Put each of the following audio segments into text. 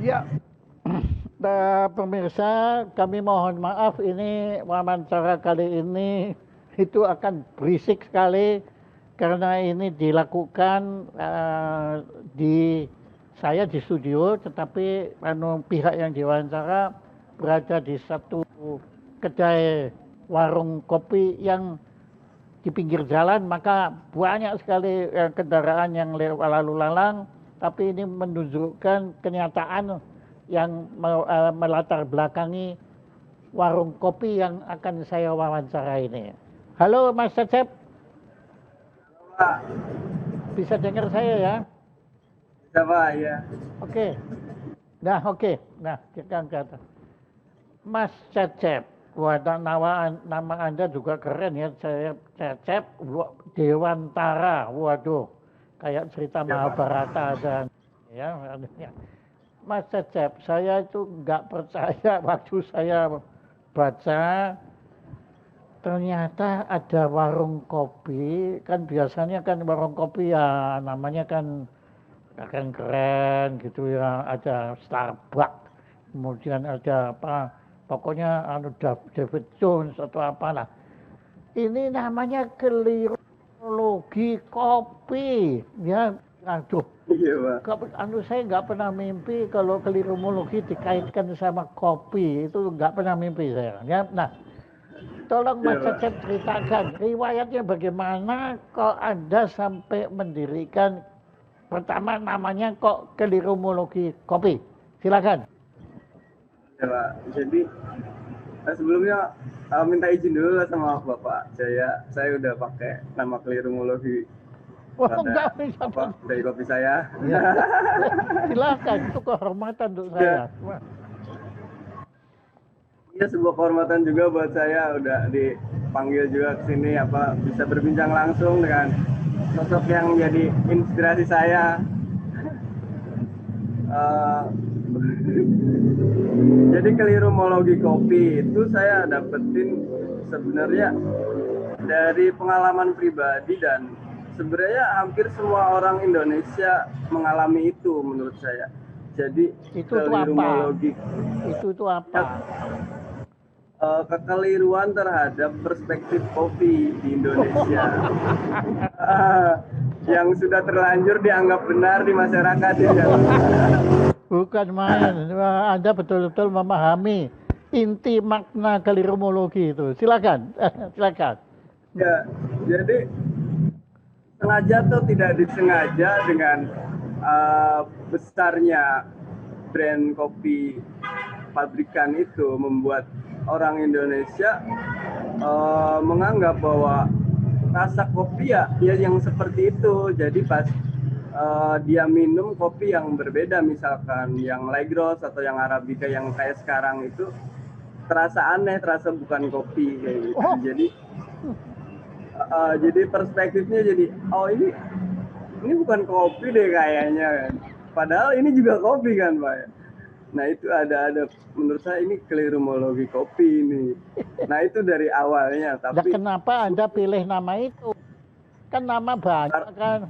Ya, pemirsa, kami mohon maaf ini wawancara kali ini itu akan berisik sekali karena ini dilakukan di saya di studio, tetapi pihak yang diwawancara berada di satu kedai warung kopi yang di pinggir jalan, maka banyak sekali kendaraan yang lalu lalang, tapi ini menunjukkan kenyataan yang melatar belakangi warung kopi yang akan saya wawancara ini. Halo Mas Cecep, Pak, bisa dengar saya ya? bisa Pak, ya. Oke, nah kita angkat. Mas Cecep, wah nama Anda juga keren ya, saya Cecep Dewantara, waduh, kayak cerita Ya Pak. Mahabharata ada ya. Mas Cecep, saya itu nggak percaya waktu saya baca ternyata ada warung kopi, kan biasanya kan warung kopi ya namanya kan keren-keren gitu ya, ada Starbucks, kemudian ada apa, pokoknya David Jones atau apalah. Ini namanya keliruologi kopi, ya, aduh. Iya Pak. Saya nggak pernah mimpi kalau kelirumologi dikaitkan sama kopi, itu nggak pernah mimpi saya. Ya, nah, tolong Iya Mas Pak. Cecep ceritakan riwayatnya bagaimana kok Anda sampai mendirikan pertama namanya kok kelirumologi kopi. Silakan. Iya Pak. Jadi sebelumnya minta izin dulu lah sama Bapak. Saya udah pakai nama kelirumologi Wah, enggak, pada dari kopi saya. ya, silakan, itu kehormatan untuk Ya, saya. Wah, iya sebuah kehormatan juga buat saya udah dipanggil juga ke sini bisa berbincang langsung dengan sosok yang jadi inspirasi saya. Eh, Jadi kelirumologi kopi itu saya dapetin sebenarnya dari pengalaman pribadi dan sebenarnya hampir semua orang Indonesia mengalami itu menurut saya. Jadi itu tuh apa? kelirumologi Itu tuh apa? ya, kekeliruan terhadap perspektif kopi di Indonesia yang sudah terlanjur dianggap benar di masyarakat ya. Bukan main. Wah, Anda betul-betul memahami inti makna kelirumologi itu. Silakan, silakan. Ya, jadi sengaja atau tidak disengaja dengan besarnya brand kopi pabrikan itu membuat orang Indonesia menganggap bahwa rasa kopi ya yang seperti itu. Jadi pas dia minum kopi yang berbeda, misalkan yang light roast atau yang arabica yang kayak sekarang itu terasa aneh, terasa bukan kopi kayak gitu. Oh, Jadi perspektifnya jadi ini bukan kopi deh kayaknya kan. Padahal ini juga kopi kan Pak. Nah itu ada menurut saya ini kelirumologi kopi ini. Nah itu dari awalnya nah tapi kenapa Anda pilih nama itu? Kan nama banyak kan.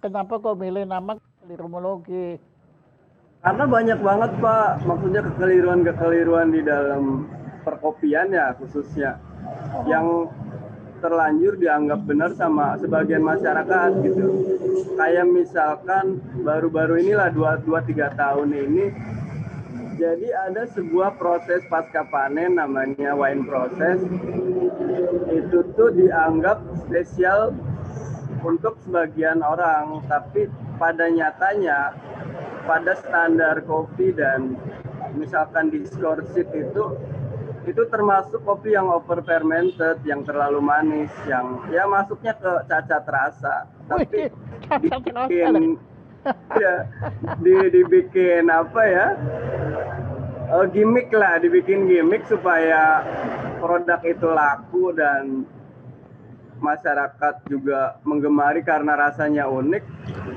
Kenapa kok milih nama kelirumologi? karena banyak banget Pak, maksudnya kekeliruan-kekeliruan di dalam perkopian ya khususnya yang terlanjur dianggap benar sama sebagian masyarakat gitu. Kayak misalkan baru-baru inilah 2-3 tahun ini jadi ada sebuah proses pasca panen namanya wine process. Itu tuh dianggap spesial untuk sebagian orang, tapi pada nyatanya pada standar kopi dan misalkan di score sheet itu termasuk kopi yang over fermented, yang terlalu manis, yang ya masuknya ke cacat rasa. Tapi Wih, cacat rasa deh. dibikin ya dibikin apa ya? Gimmick lah, dibikin gimmick supaya produk itu laku dan masyarakat juga menggemari karena rasanya unik.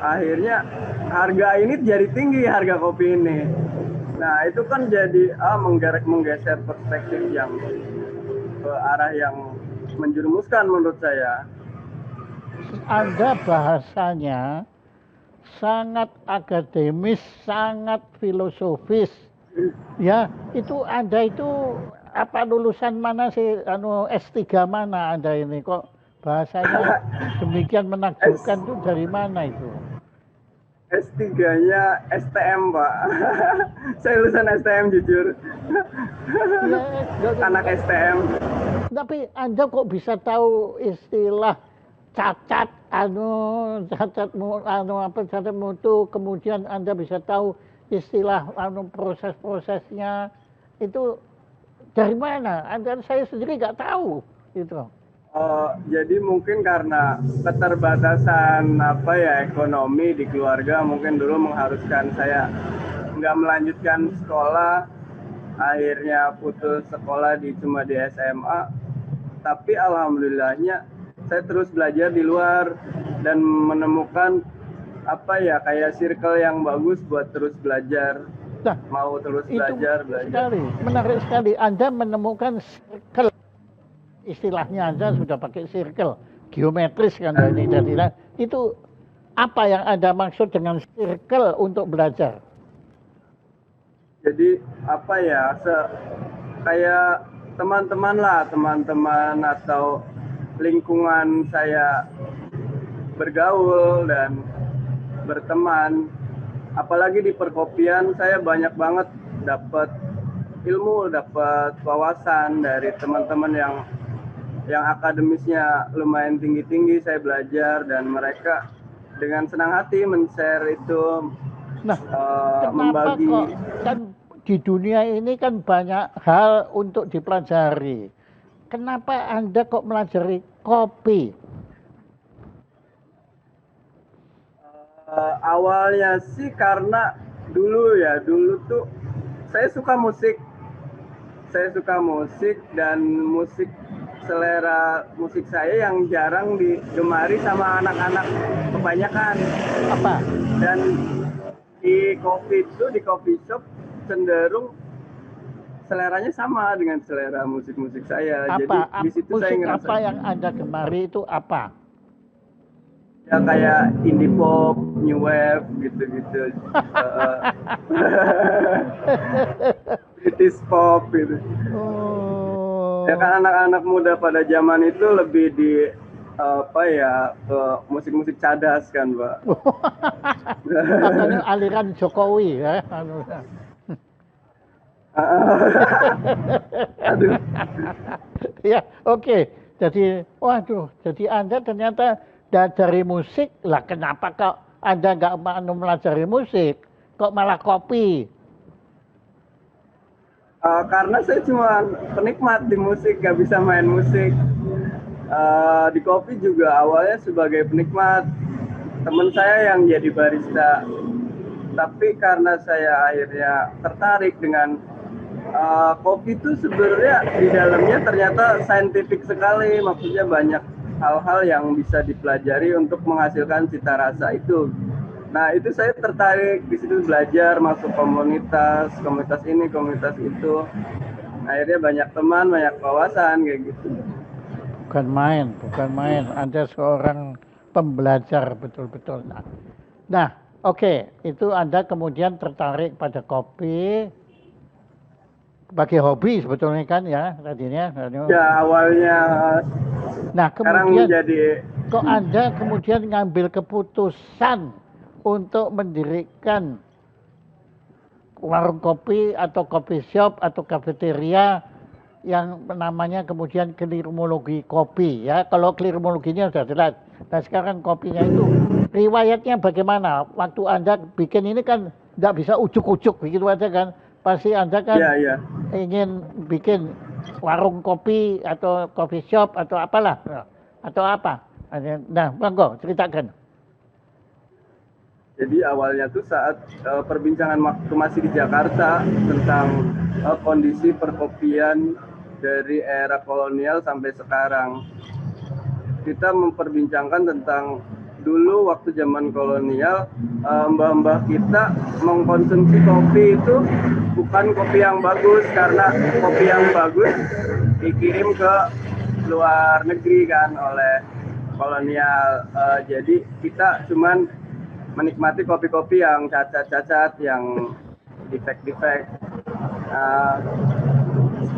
Akhirnya harga ini jadi tinggi, harga kopi ini. Nah itu kan jadi menggeser perspektif yang ke arah yang menjerumuskan menurut saya. Anda bahasanya sangat akademis, sangat filosofis. Ya, itu Anda itu apa lulusan mana sih? S3 mana Anda ini? Kok bahasanya demikian menakjubkan itu dari mana itu? S3-nya STM, Pak. Saya lulusan STM jujur. Ya, Anak STM. tapi Anda kok bisa tahu istilah cacat cacat mutu, kemudian Anda bisa tahu istilah proses-prosesnya itu dari mana? Saya sendiri nggak tahu gitu. Jadi mungkin karena keterbatasan ekonomi di keluarga, mungkin dulu mengharuskan saya nggak melanjutkan sekolah, akhirnya putus sekolah cuma di SMA. Tapi alhamdulillahnya saya terus belajar di luar dan menemukan kayak circle yang bagus buat terus belajar. Nah, mau terus itu belajar. Menarik sekali. Anda menemukan circle. Istilahnya Anda sudah pakai circle, geometris kan ini jadi. Itu apa yang Anda maksud dengan circle untuk belajar? Jadi kayak teman-teman atau lingkungan saya bergaul dan berteman. Apalagi di perkopian saya banyak banget dapat ilmu, dapat wawasan dari teman-teman yang akademisnya lumayan tinggi-tinggi. Saya belajar dan mereka dengan senang hati men-share itu. Nah, membagi. Kok kan di dunia ini kan banyak hal untuk dipelajari. Kenapa Anda kok melajari kopi? Awalnya sih karena dulu tuh saya suka musik. Dan selera musik saya yang jarang digemari sama anak-anak kebanyakan. Apa? Dan di coffee shop cenderung seleranya sama dengan selera musik saya. Apa? Jadi di situ musik saya ngerasa apa yang Anda gemari itu apa? Ya kayak indie pop, new wave gitu-gitu. British pop gitu. Oh. Ya kan anak-anak muda pada zaman itu lebih di ke musik-musik cadas kan, Pak. Katanya aliran Jokowi ya. Aduh. Ya, oke. Jadi, waduh, jadi Anda ternyata dari musik lah. Kenapa kok Anda nggak mau melajari musik? Kok malah kopi? Karena saya cuma penikmat di musik, nggak bisa main musik. Di kopi juga awalnya sebagai penikmat, teman saya yang jadi barista. Tapi karena saya akhirnya tertarik dengan kopi itu sebenarnya di dalamnya ternyata saintifik sekali, maksudnya banyak hal-hal yang bisa dipelajari untuk menghasilkan cita rasa itu. Nah itu saya tertarik di situ, belajar, masuk komunitas ini, komunitas itu. Akhirnya banyak teman, banyak wawasan kayak gitu. Bukan main. Anda seorang pembelajar betul-betul. Nah, oke. Itu Anda kemudian tertarik pada kopi sebagai hobi sebetulnya kan ya tadinya. Ya awalnya. Nah kemudian kok Anda kemudian ngambil keputusan untuk mendirikan warung kopi atau coffee shop atau kafeteria yang namanya kemudian Klirmologi Kopi ya. Kalau klirmologinya sudah jelas. Nah sekarang kopinya itu riwayatnya bagaimana? Waktu Anda bikin ini kan tidak bisa ujuk-ujuk begitu aja kan. Pasti Anda kan ingin bikin warung kopi atau coffee shop atau apalah atau apa. Nah, monggo ceritakan. Jadi awalnya tuh saat perbincangan waktu masih di Jakarta tentang kondisi perkopian dari era kolonial sampai sekarang. Kita memperbincangkan tentang dulu waktu zaman kolonial, mbah-mbah kita mengkonsumsi kopi itu bukan kopi yang bagus, karena kopi yang bagus dikirim ke luar negeri kan oleh kolonial. Jadi kita cuman menikmati kopi-kopi yang cacat-cacat, yang defek-defek. Nah,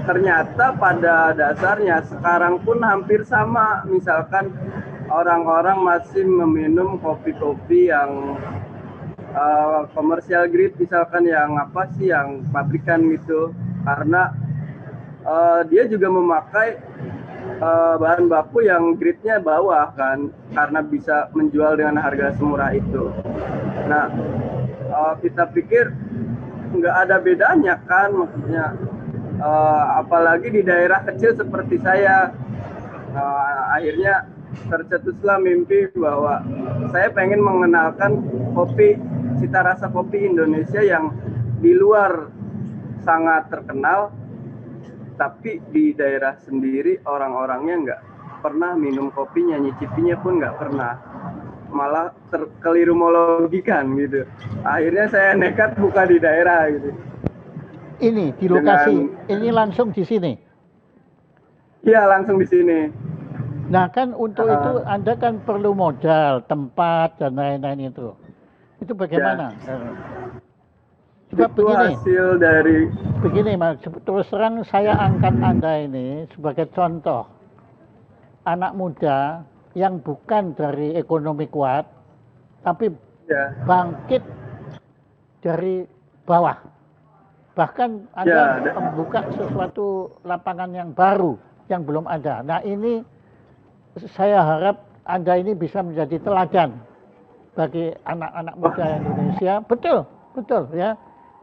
ternyata pada dasarnya sekarang pun hampir sama. Misalkan orang-orang masih meminum kopi-kopi yang komersial grade, misalkan yang apa sih, yang pabrikan gitu, karena dia juga memakai bahan baku yang grade-nya bawah kan, karena bisa menjual dengan harga semurah itu. Nah, kita pikir nggak ada bedanya kan, maksudnya apalagi di daerah kecil seperti saya. Akhirnya tercetuslah mimpi bahwa saya pengen mengenalkan kopi, cita rasa kopi Indonesia yang di luar sangat terkenal, tapi di daerah sendiri orang-orangnya nggak pernah minum kopinya, nyicipinya pun nggak pernah, malah terkeliru mologikan gitu. Akhirnya saya nekat buka di daerah gitu. Ini di lokasi, ini langsung di sini. Iya, langsung di sini. Nah kan untuk itu Anda kan perlu modal, tempat dan lain-lain itu. Itu bagaimana? Sebab Itu begini, hasil dari Mas, terus terang saya angkat Anda ini sebagai contoh anak muda yang bukan dari ekonomi kuat, tapi bangkit dari bawah. Bahkan Anda membuka sesuatu lapangan yang baru yang belum ada. Nah ini saya harap Anda ini bisa menjadi teladan bagi anak-anak muda Indonesia. Betul, betul ya.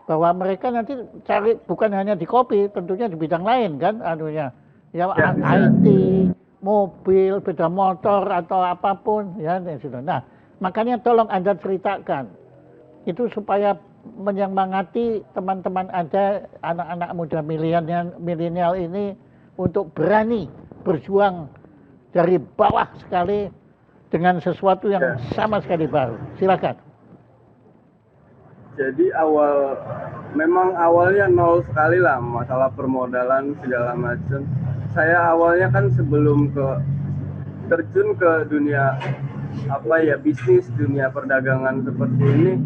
Bahwa mereka nanti cari bukan hanya di kopi, tentunya di bidang lain kan, anunya. Ya, IT, mobil, sepeda motor atau apapun ya. Nah, makanya tolong Anda ceritakan itu supaya menyemangati teman-teman Anda, anak-anak muda milenial ini untuk berani berjuang dari bawah sekali dengan sesuatu yang sama sekali baru. Silakan. Jadi memang awalnya nol sekali lah, masalah permodalan segala macam. Saya awalnya kan sebelum terjun ke dunia bisnis, dunia perdagangan seperti ini,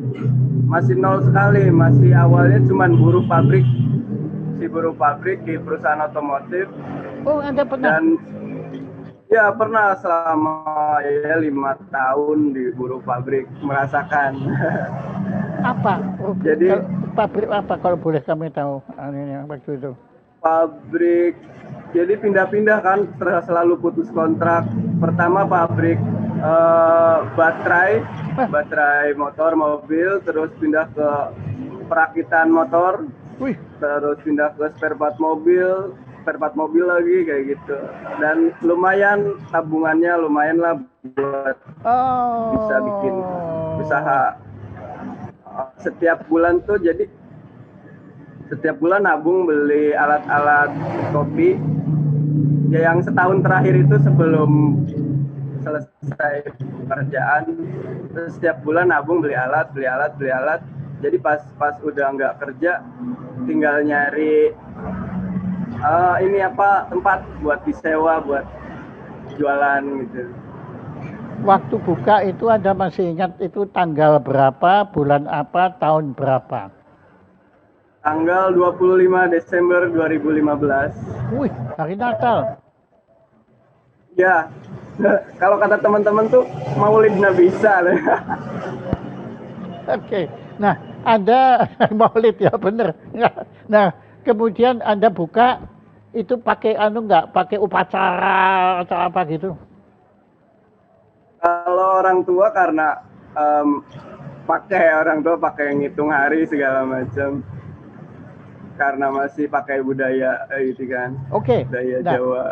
masih nol sekali. Masih awalnya cuman buruh pabrik di perusahaan otomotif. Oh, Anda pernah? Dan ya pernah selama 5 tahun di buruh pabrik, merasakan. Apa? Jadi pabrik apa kalau boleh kami tahu waktu itu? Pabrik, jadi pindah-pindah kan, selalu putus kontrak. Pertama pabrik baterai motor, mobil, terus pindah ke perakitan motor. Terus pindah ke spare part mobil lagi kayak gitu. Dan lumayan tabungannya lumayan lah buat bisa bikin usaha. Setiap bulan tuh, jadi setiap bulan nabung beli alat-alat kopi. Ya yang setahun terakhir itu sebelum selesai pekerjaan, terus setiap bulan nabung beli alat. Jadi pas udah nggak kerja, tinggal nyari tempat buat disewa, buat jualan gitu. Waktu buka itu Anda masih ingat itu tanggal berapa, bulan apa, tahun berapa? Tanggal 25 Desember 2015. Wih, hari Natal. Ya, kalau kata teman-teman tuh Maulid Nabi Isa. Oke, nah Anda Maulid ya bener. Nah kemudian Anda buka itu pakai pakai upacara atau apa gitu? Kalau orang tua karena orang tua pakai ngitung hari segala macam, karena masih pakai budaya gitu kan. Oke. Budaya Jawa.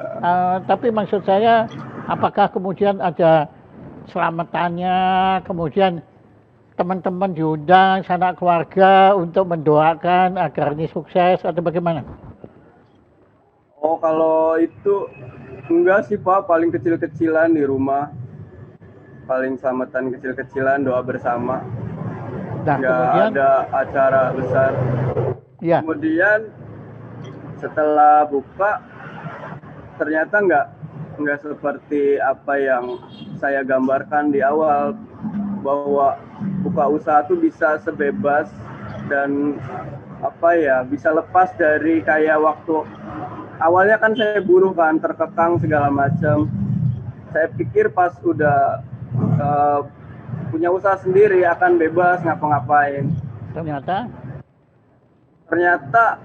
Tapi maksud saya, apakah kemudian ada selamatannya, kemudian teman-teman diundang sanak keluarga untuk mendoakan agar ini sukses atau bagaimana? Oh, kalau itu enggak sih Pak, paling kecil-kecilan di rumah. Paling selamatan kecil-kecilan, doa bersama. Nah, nggak kemudian ada acara besar. Ya. Kemudian setelah buka, ternyata nggak seperti apa yang saya gambarkan di awal. bahwa buka usaha tuh bisa sebebas dan apa ya, bisa lepas dari kayak waktu awalnya kan saya buruh kan, terkekang segala macam. Saya pikir pas udah punya usaha sendiri akan bebas ngapa-ngapain. Ternyata Ternyata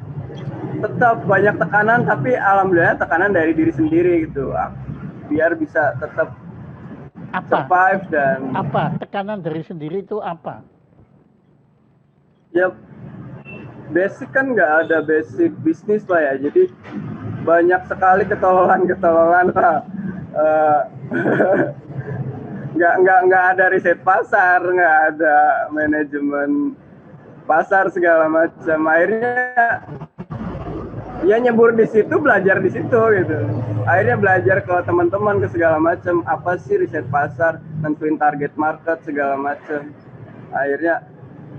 tetap banyak tekanan, tapi alhamdulillah tekanan dari diri sendiri gitu, biar bisa tetap apa? survive. Dan Apa tekanan dari sendiri itu apa? ya basic kan nggak ada basic bisnis lah ya, jadi banyak sekali ketololan lah. Eh, nggak ada riset pasar, nggak ada manajemen pasar segala macam. Akhirnya ya nyebur di situ, belajar di situ gitu. Akhirnya belajar ke teman-teman, ke segala macam, apa sih riset pasar, nentuin target market segala macam. Akhirnya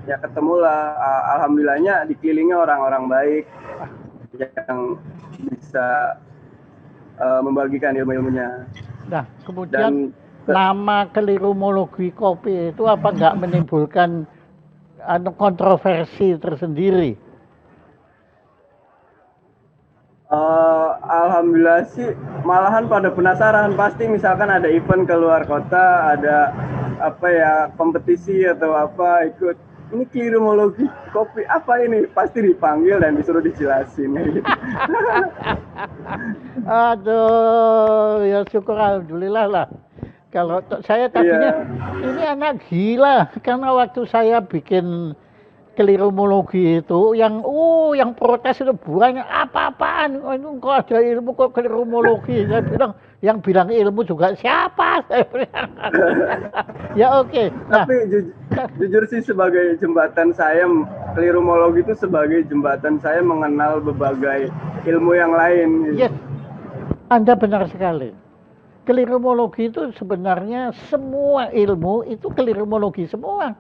ya ketemulah, alhamdulillahnya dikelilingi orang-orang baik yang bisa membagikan ilmu-ilmunya. Nah, kemudian nama kelirumologi kopi itu apa nggak menimbulkan kontroversi tersendiri? Alhamdulillah sih, malahan pada penasaran. Pasti misalkan ada event ke luar kota, ada apa ya, kompetisi atau apa, ikut. Ini kelirumologi kopi apa ini? Pasti dipanggil dan disuruh dijelasin. Gitu. Aduh, ya syukur alhamdulillah lah. Kalau saya tadinya ini anak gila, karena waktu saya bikin kelirumologi itu yang protes itu banyak, apa-apaan ini kok ada ilmu kok kelirumologi. Saya bilang yang bilang ilmu juga siapa, saya bilang. Ya oke. Nah, tapi jujur sih, sebagai jembatan saya, kelirumologi itu sebagai jembatan saya mengenal berbagai ilmu yang lain. Yes, Anda benar sekali. Kelirumologi itu sebenarnya semua ilmu itu kelirumologi semua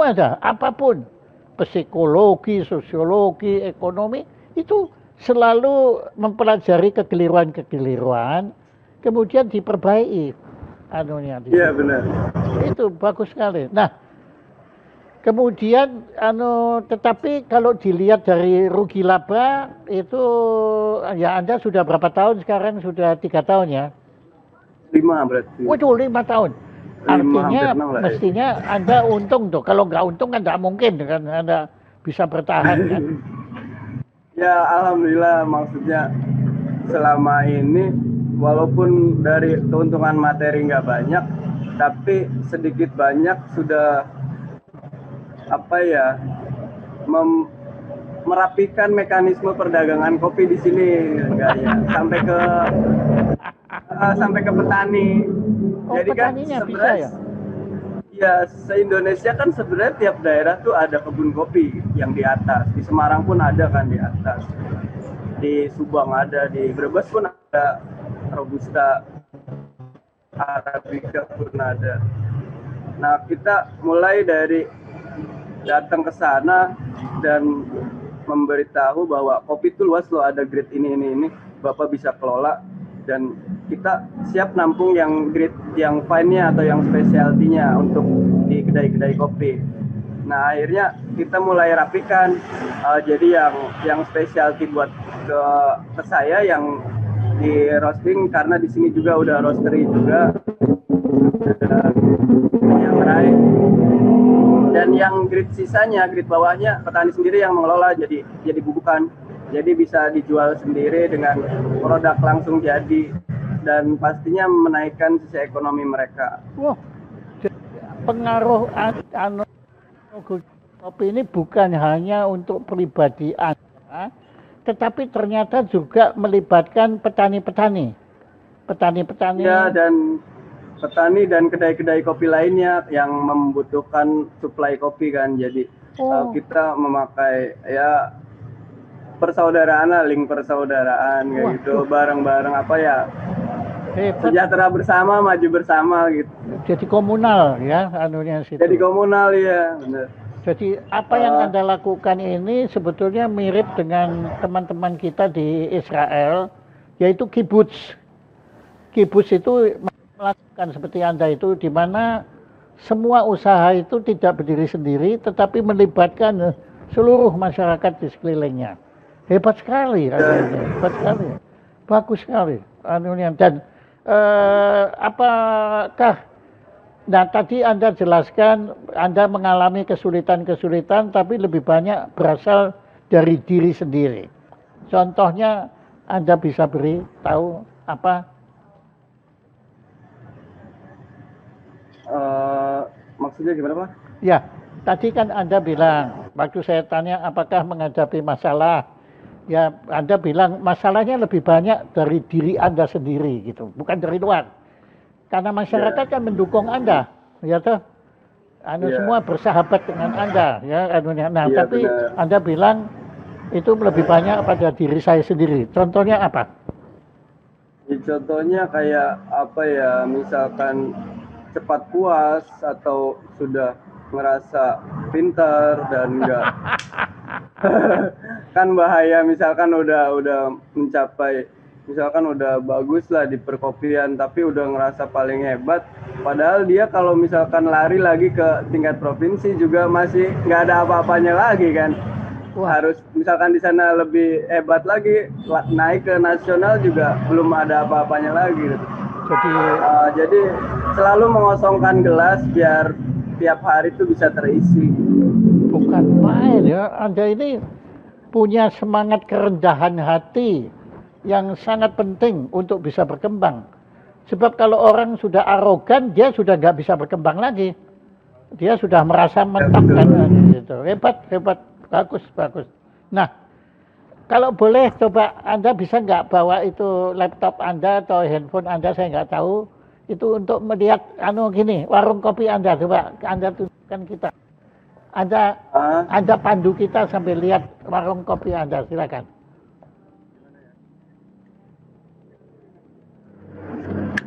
ada, apapun, psikologi, sosiologi, ekonomi, itu selalu mempelajari kekeliruan, kemudian diperbaiki anunya. Iya benar. Itu bagus sekali. Nah, kemudian tetapi kalau dilihat dari rugi laba itu, ya Anda sudah berapa tahun sekarang? Sudah 3 tahun ya? 5 berarti. Waduh, 5 tahun. Artinya mestinya Anda untung tuh. Kalau nggak untung kan nggak mungkin kan Anda bisa bertahan kan. Ya alhamdulillah, maksudnya selama ini walaupun dari keuntungan materi nggak banyak, tapi sedikit banyak sudah apa ya, merapikan mekanisme perdagangan kopi di sini, ya, sampai ke petani. Oh, jadi petaninya kan bisa ya? Ya, se-Indonesia kan sebenarnya tiap daerah tuh ada kebun kopi yang di atas. Di Semarang pun ada kan di atas. Di Subang ada, di Brebes pun ada, Robusta, Arabica pun ada. Nah, kita mulai dari datang ke sana dan memberitahu bahwa kopi itu luas loh, ada grade ini, Bapak bisa kelola, dan kita siap nampung yang grade yang fine-nya atau yang specialty-nya untuk di kedai-kedai kopi. Nah, akhirnya kita mulai rapikan, jadi yang specialty buat ke saya yang di roasting, karena di sini juga udah roastery juga, yang lain. Dan yang grade sisanya, grade bawahnya petani sendiri yang mengelola, jadi bubukan. Jadi bisa dijual sendiri dengan produk langsung jadi, dan pastinya menaikkan sisi ekonomi mereka. Wah, pengaruh kopi ini bukan hanya untuk pribadi Anda, tetapi ternyata juga melibatkan petani-petani. Ya, dan petani dan kedai-kedai kopi lainnya yang membutuhkan suplai kopi kan. Jadi kita memakai ya persaudaraan, link persaudaraan kayak gitu, bareng-bareng apa ya, sejahtera bersama, maju bersama gitu. Jadi komunal ya anunya situ. Jadi komunal ya, benar. Jadi apa yang Anda lakukan ini sebetulnya mirip dengan teman-teman kita di Israel, yaitu kibbutz. Kibbutz itu melakukan seperti Anda itu, di mana semua usaha itu tidak berdiri sendiri, tetapi melibatkan seluruh masyarakat di sekelilingnya. Hebat sekali, hebat sekali, bagus sekali. Anunya dan apakah? Nah tadi Anda jelaskan Anda mengalami kesulitan-kesulitan, tapi lebih banyak berasal dari diri sendiri. Contohnya Anda bisa beri tahu apa? Maksudnya gimana Pak? Ya, tadi kan Anda bilang, waktu saya tanya apakah menghadapi masalah, ya Anda bilang masalahnya lebih banyak dari diri Anda sendiri gitu, bukan dari luar. Karena masyarakat kan mendukung Anda, ya toh? Semua bersahabat dengan Anda, ya anunya. Nah, tapi benar. Anda bilang itu lebih banyak pada diri saya sendiri. Contohnya apa? Ya, contohnya kayak apa ya, misalkan cepat puas atau sudah merasa pintar dan enggak kan bahaya, misalkan udah mencapai, misalkan udah bagus lah di perkopian tapi udah ngerasa paling hebat, padahal dia kalau misalkan lari lagi ke tingkat provinsi juga masih nggak ada apa-apanya lagi kan. Wah. Harus misalkan di sana lebih hebat lagi, naik ke nasional juga belum ada apa-apanya lagi gitu. Jadi selalu mengosongkan gelas biar tiap hari itu bisa terisi. Bukan main ya, Anda ini punya semangat kerendahan hati yang sangat penting untuk bisa berkembang. Sebab kalau orang sudah arogan, dia sudah nggak bisa berkembang lagi. Dia sudah merasa mentok kan gitu. Hebat, bagus. Nah, kalau boleh coba Anda bisa nggak bawa itu laptop Anda atau handphone Anda, saya nggak tahu, itu untuk melihat gini, warung kopi Anda, coba Anda tunjukkan kita. Anda pandu kita sambil lihat warung kopi Anda, silakan.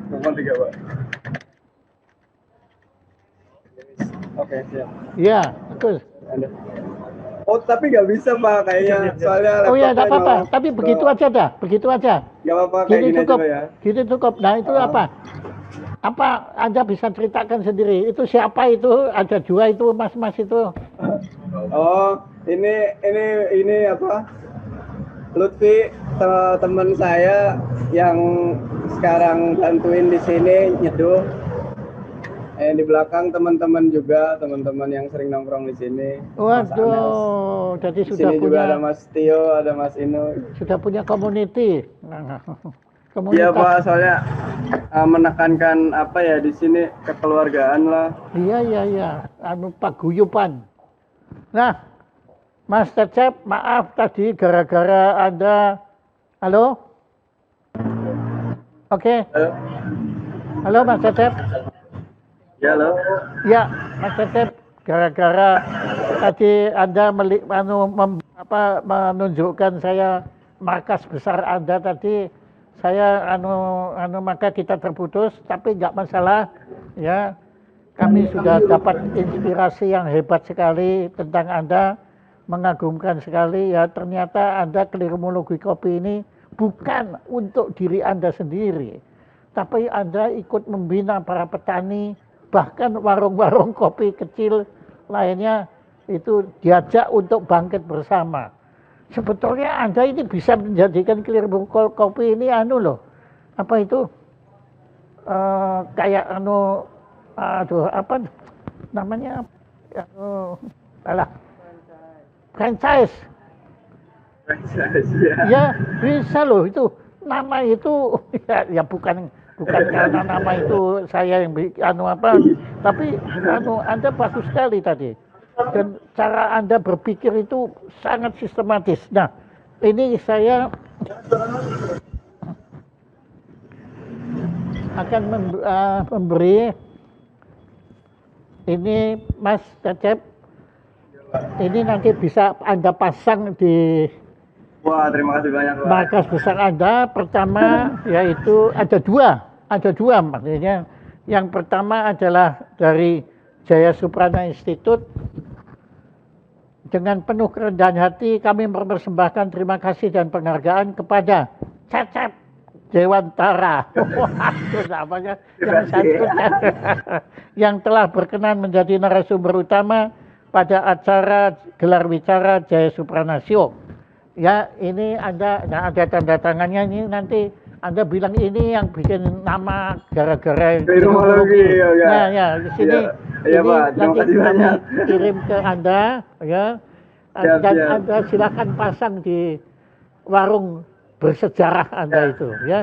Telepon 3, Pak. Oke, siap. Iya, bagus. Oh, tapi nggak bisa Pak, kayaknya soalnya. Oh ya, nggak apa-apa. Tapi begitu aja dah, begitu aja. Nggak apa-apa, kayak gini cukup, aja ya. Gini cukup. Nah itu apa? Apa Anda bisa ceritakan sendiri? Itu siapa itu? Ada dua itu mas-mas itu. Oh, ini apa? Lutfi, teman saya yang sekarang bantuin di sini nyeduh. Di belakang teman-teman juga, teman-teman yang sering nongkrong di sini. Waduh, jadi di sudah sini punya. Juga ada Mas Tio, ada Mas Ino. Sudah punya community. Iya Pak, soalnya menekankan apa ya di sini kekeluargaan lah. Iya. Paguyuban. Nah, Mas Cecep, maaf tadi gara-gara Anda. Halo? Oke. Halo Mas Cecep. Ya, halo. Ya, Mas Cecep, gara-gara tadi Anda menunjukkan saya markas besar Anda tadi, saya maka kita terputus, tapi nggak masalah, ya. Kami sudah dapat inspirasi yang hebat sekali tentang Anda, mengagumkan sekali ya. Ternyata Anda Klirmologi Kopi ini bukan untuk diri Anda sendiri, tapi Anda ikut membina para petani, bahkan warung-warung kopi kecil lainnya itu diajak untuk bangkit bersama. Sebetulnya Anda ini bisa menjadikan Klirmologi Kopi ini loh, apa itu kayak apa namanya, franchise. Ya bisa loh itu, nama itu ya bukan karena nama itu saya yang tapi Anda bagus sekali tadi, dan cara Anda berpikir itu sangat sistematis. Nah, ini saya akan memberi ini Mas Cecep, ini nanti bisa Anda pasang di. Wah, terima kasih banyak Pak. Markas besar Anda pertama yaitu ada dua maksudnya. Yang pertama adalah dari Jaya Suprana Institute. Dengan penuh kerendahan hati kami mempersembahkan terima kasih dan penghargaan kepada Cecep Dewantara. Waduh, namanya yang satunya. Yang telah berkenan menjadi narasumber utama pada acara gelar bicara Jaya Supranasio. Ya, ini Anda, nah ada tanda tangannya ini nanti Anda bilang ini yang bikin nama gara-gara Virologi, ya, ya. Nah, ya, di sini Iya, ini Pak. Terima nanti kasih kami banyak. kirim ke Anda, ya. Siap, Dan siap. Anda silakan pasang di warung bersejarah Anda Ya. itu, ya.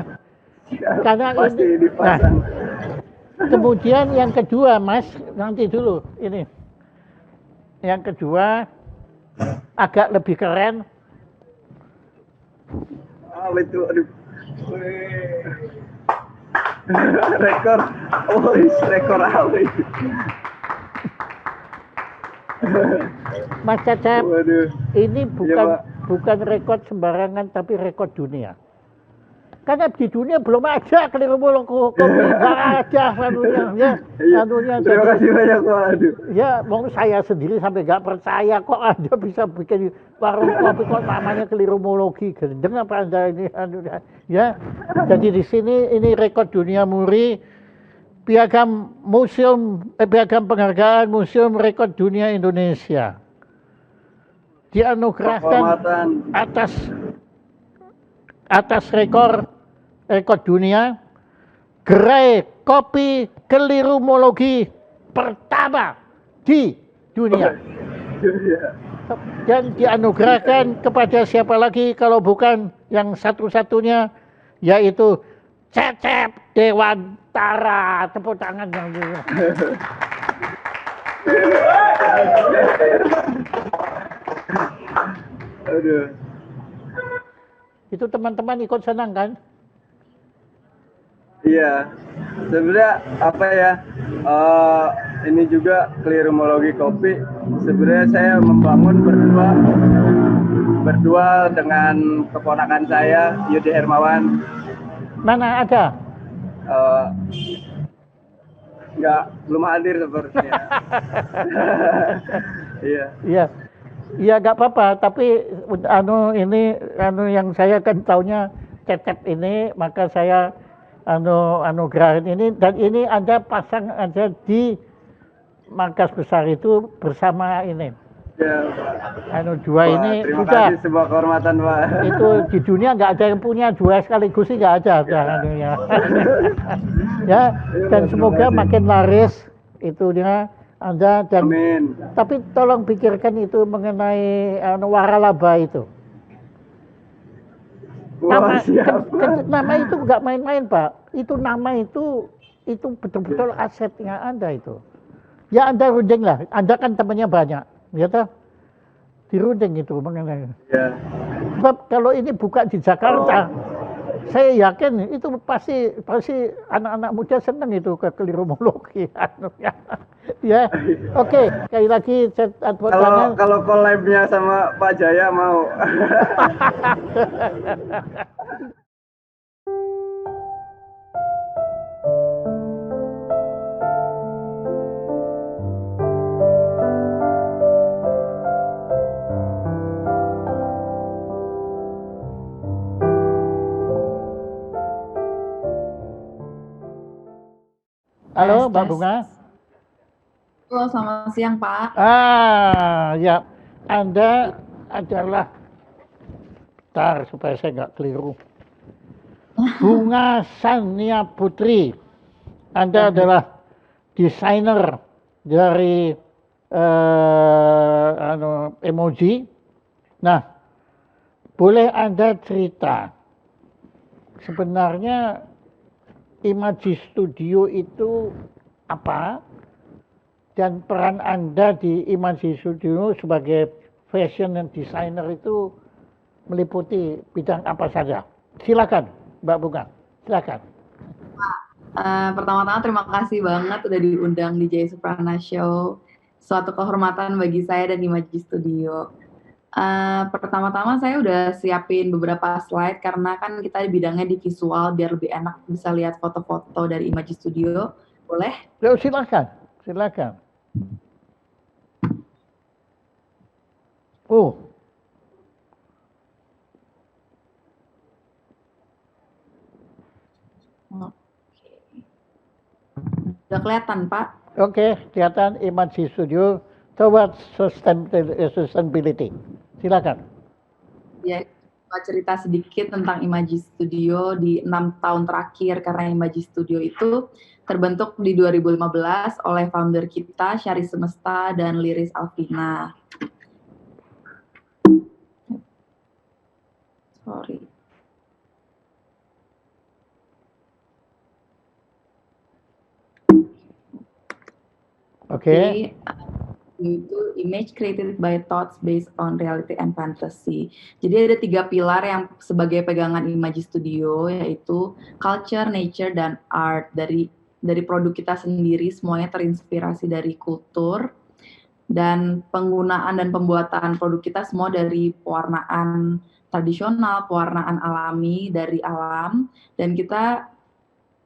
Siap. Karena Pasti ini, nah, dipasang. kemudian yang kedua, Mas, nanti dulu ini. Yang kedua agak lebih keren. Itu, aduh. Wih. Rekor, rekor apa itu? Mas Cecep, Waduh. ini Iya, Pak. bukan rekor sembarangan tapi rekor dunia. Karena di dunia belum ada keliru kopi, nggak ada anunya, ya, Iya. anunya. Terima Jadi, kasih banyak, Pak. Aduh. ya, mau saya sendiri sampai nggak percaya kok Anda bisa bikin warung kopi kok namanya kelirumologi. Gendeng apa Anda ini, anunya, ya. Jadi di sini ini rekor dunia muri, piagam penghargaan Museum Rekor Dunia Indonesia. Dianugerahkan Penghormatan. atas rekor dunia gerai kopi kelirumologi pertama di dunia. Dan dianugerahkan kepada siapa lagi kalau bukan yang satu-satunya, yaitu Cecep Dewantara. Tepuk tangan yang dulu. Aduh. Itu teman-teman ikut senang kan? Iya, sebenarnya apa ya? Ini juga kelirumologi kopi. Sebenarnya saya membangun berdua dengan keponakan saya Yudi Hermawan. Mana ada? Belum hadir sepertinya. Iya. Iya. Iya nggak apa-apa, tapi ini yang saya kan taunya Cecep ini, maka saya anugerahin ini, dan ini Anda pasang aja di markas besar itu bersama ini. Ya, Dua Wah, ini terima sudah. kasih, sebuah kehormatan, Pak. Itu di dunia nggak ada yang punya dua sekaligus sih, nggak ada. Ya, dan semoga makin laris itu dia Anda dan. Amin. Tapi tolong pikirkan itu mengenai waralaba itu. Wah, siap. Nama itu nggak main-main, Pak. Itu nama itu betul-betul asetnya Anda itu. Ya Anda runding lah. Anda kan temannya banyak, ya toh? Dirunding itu mengenai. Ya. Sebab kalau ini buka di Jakarta, saya yakin itu pasti anak-anak muda senang itu ke kelirumologi. Ya, oke. Sekali lagi kalau collab-nya sama Pak Jaya mau. Halo, Mbak Bunga. Halo, selamat siang, Pak. Ya. Anda adalah, bentar supaya saya nggak keliru. Bunga Sania Putri. Anda adalah desainer dari emoji. Nah, boleh Anda cerita sebenarnya Imaji Studio itu apa, dan peran Anda di Imaji Studio sebagai fashion and designer itu meliputi bidang apa saja? Silakan, Mbak Bunga, silakan. Pertama-tama terima kasih banget udah diundang di Jaya Suprana Show. Suatu kehormatan bagi saya dan Imaji Studio. Pertama-tama saya udah siapin beberapa slide karena kan kita bidangnya di visual biar lebih enak bisa lihat foto-foto dari Imaji Studio. Boleh? Ya, silakan. Oh. kelihatan, Pak. Oke, kelihatan Imaji Studio towards sustainability. Silakan. Ya, Pak, cerita sedikit tentang Imaji Studio di 6 tahun terakhir, karena Imaji Studio itu terbentuk di 2015 oleh founder kita, Syari Semesta dan Liris Alvina. Sorry. Oke. Itu image created by thoughts based on reality and fantasy. Jadi ada 3 pilar yang sebagai pegangan Imaji Studio, yaitu culture, nature, dan art. Dari produk kita sendiri semuanya terinspirasi dari kultur, dan penggunaan dan pembuatan produk kita semua dari pewarnaan tradisional, pewarnaan alami dari alam, dan kita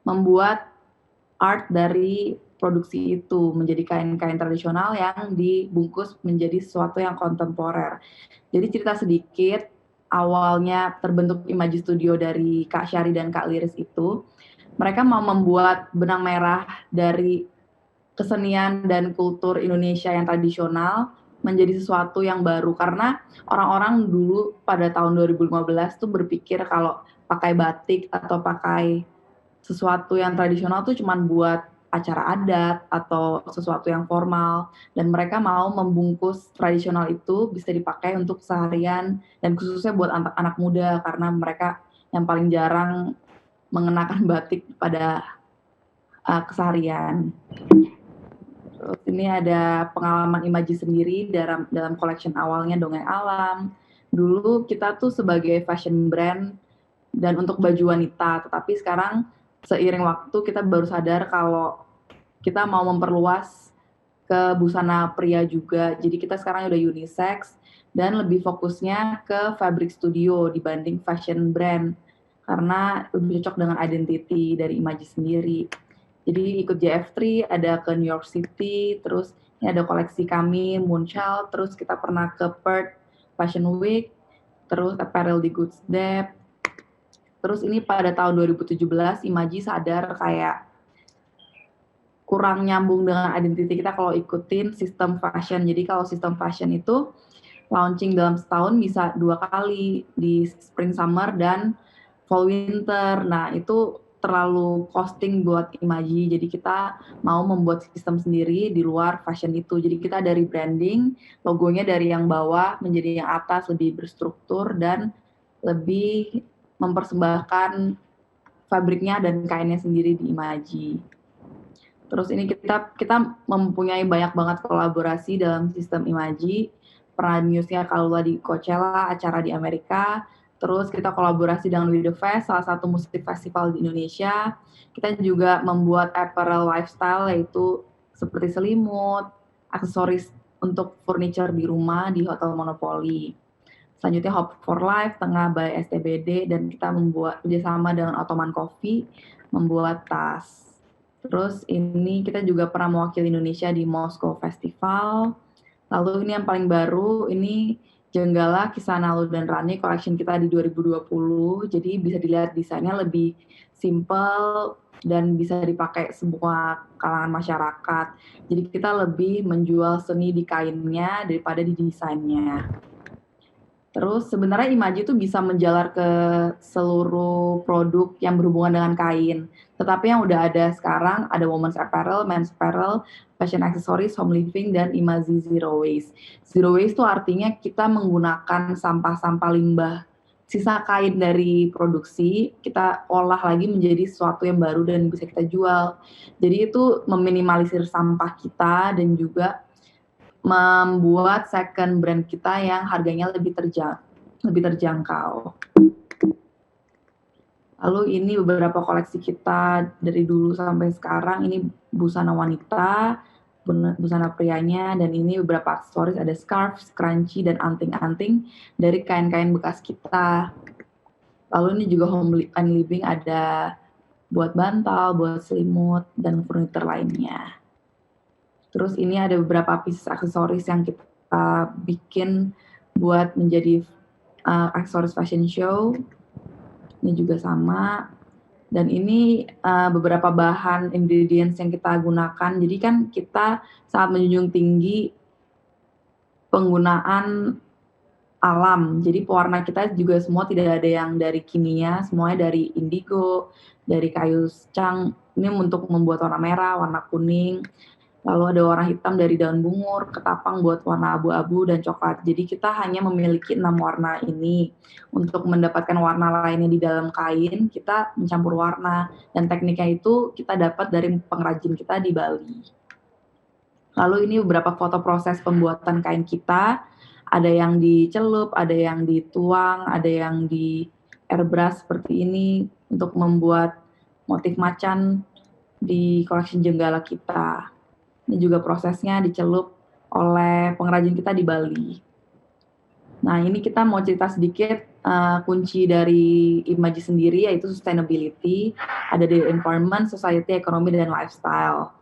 membuat art dari produksi itu menjadi kain-kain tradisional yang dibungkus menjadi sesuatu yang kontemporer. Jadi cerita sedikit, awalnya terbentuk Imaji Studio dari Kak Syari dan Kak Liris itu, mereka mau membuat benang merah dari kesenian dan kultur Indonesia yang tradisional menjadi sesuatu yang baru, karena orang-orang dulu pada tahun 2015 tuh berpikir kalau pakai batik atau pakai sesuatu yang tradisional tuh cuman buat acara adat atau sesuatu yang formal, dan mereka mau membungkus tradisional itu bisa dipakai untuk seharian dan khususnya buat anak-anak muda karena mereka yang paling jarang mengenakan batik pada keseharian. Terus ini ada pengalaman Imaji sendiri dalam collection awalnya Dongeng Alam. Dulu kita tuh sebagai fashion brand dan untuk baju wanita, tetapi sekarang seiring waktu kita baru sadar kalau kita mau memperluas ke busana pria juga. Jadi kita sekarang udah unisex dan lebih fokusnya ke fabric studio dibanding fashion brand karena lebih cocok dengan identity dari Imaji sendiri. Jadi ikut JF3, ada ke New York City, terus ini ada koleksi kami Moonchild, terus kita pernah ke Perth Fashion Week, terus apparel di Goods Dep. Terus ini pada tahun 2017 Imaji sadar kayak kurang nyambung dengan identity kita kalau ikutin sistem fashion. Jadi kalau sistem fashion itu launching dalam setahun bisa 2 kali di spring summer dan fall winter. Nah itu terlalu costing buat Imaji. Jadi kita mau membuat sistem sendiri di luar fashion itu. Jadi kita dari branding, logonya dari yang bawah menjadi yang atas, lebih berstruktur dan lebih mempersembahkan fabriknya dan kainnya sendiri di Imaji. Terus ini kita mempunyai banyak banget kolaborasi dalam sistem Imaji. Pernah newsnya kalau di Coachella, acara di Amerika. Terus kita kolaborasi dengan We The Fest, salah satu musik festival di Indonesia. Kita juga membuat apparel lifestyle, yaitu seperti selimut, aksesoris untuk furniture di rumah di Hotel Monopoly. Selanjutnya Hop for Life, Tengah by STBD, dan kita membuat kerjasama dengan Ottoman Coffee, membuat tas. Terus ini kita juga pernah mewakili Indonesia di Moscow Festival. Lalu ini yang paling baru, ini Jenggala, Kisah Nalu dan Rani, collection kita di 2020. Jadi bisa dilihat desainnya lebih simple dan bisa dipakai semua kalangan masyarakat. Jadi kita lebih menjual seni di kainnya daripada di desainnya. Terus sebenarnya Imaji itu bisa menjalar ke seluruh produk yang berhubungan dengan kain. Tetapi yang udah ada sekarang ada women's apparel, men's apparel, fashion accessories, home living, dan Imaji Zero Waste. Zero Waste itu artinya kita menggunakan sampah-sampah limbah sisa kain dari produksi, kita olah lagi menjadi sesuatu yang baru dan bisa kita jual. Jadi itu meminimalisir sampah kita dan juga membuat second brand kita yang harganya lebih terjangkau. Lalu ini beberapa koleksi kita dari dulu sampai sekarang. Ini busana wanita, busana prianya, dan ini beberapa aksesoris, ada scarf, scrunchie, dan anting-anting dari kain-kain bekas kita. Lalu ini juga home and living, ada buat bantal, buat selimut, dan furniture lainnya. Terus ini ada beberapa pieces aksesoris yang kita bikin buat menjadi aksesoris fashion show. Ini juga sama. Dan ini beberapa bahan ingredients yang kita gunakan. Jadi kan kita sangat menjunjung tinggi penggunaan alam. Jadi pewarna kita juga semua tidak ada yang dari kimia, semuanya dari indigo, dari kayu secang. Ini untuk membuat warna merah, warna kuning. Lalu ada warna hitam dari daun bungur, ketapang buat warna abu-abu dan coklat. Jadi kita hanya memiliki 6 warna ini. Untuk mendapatkan warna lainnya di dalam kain, kita mencampur warna. Dan tekniknya itu kita dapat dari pengrajin kita di Bali. Lalu ini beberapa foto proses pembuatan kain kita. Ada yang dicelup, ada yang dituang, ada yang di airbrush seperti ini untuk membuat motif macan di koleksi jenggala kita. Ini juga prosesnya dicelup oleh pengrajin kita di Bali. Nah, ini kita mau cerita sedikit kunci dari Imaji sendiri, yaitu sustainability. Ada di environment, society, ekonomi, dan lifestyle.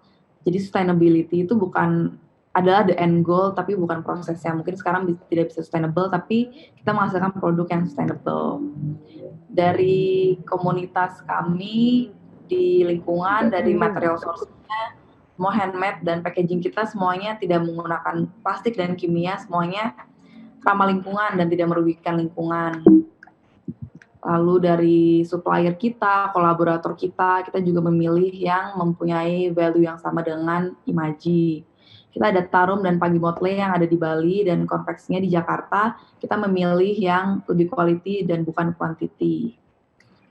Jadi sustainability itu bukan adalah the end goal, tapi bukan prosesnya. Mungkin sekarang tidak bisa sustainable, tapi kita menghasilkan produk yang sustainable. Dari komunitas kami di lingkungan, dari material source-nya, semua handmade dan packaging kita semuanya tidak menggunakan plastik dan kimia, semuanya ramah lingkungan dan tidak merugikan lingkungan. Lalu dari supplier kita, kolaborator kita juga memilih yang mempunyai value yang sama dengan Imaji. Kita ada Tarum dan Pagi Motley yang ada di Bali dan konveksinya di Jakarta. Kita memilih yang lebih quality dan bukan quantity.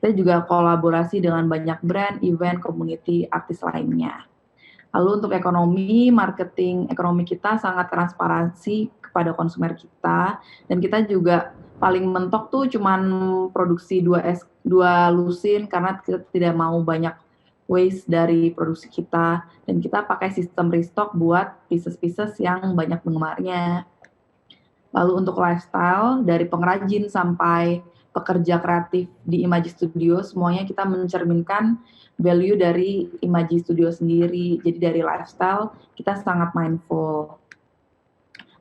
Kita juga kolaborasi dengan banyak brand, event, community, artis lainnya. Lalu untuk ekonomi, marketing ekonomi kita sangat transparansi kepada konsumer kita, dan kita juga paling mentok tuh cuman produksi 2 lusin karena kita tidak mau banyak waste dari produksi kita, dan kita pakai sistem restock buat pieces-pieces yang banyak penggemarnya. Lalu untuk lifestyle, dari pengrajin sampai pekerja kreatif di Imaji Studio, semuanya kita mencerminkan value dari Imaji Studio sendiri. Jadi dari lifestyle, kita sangat mindful.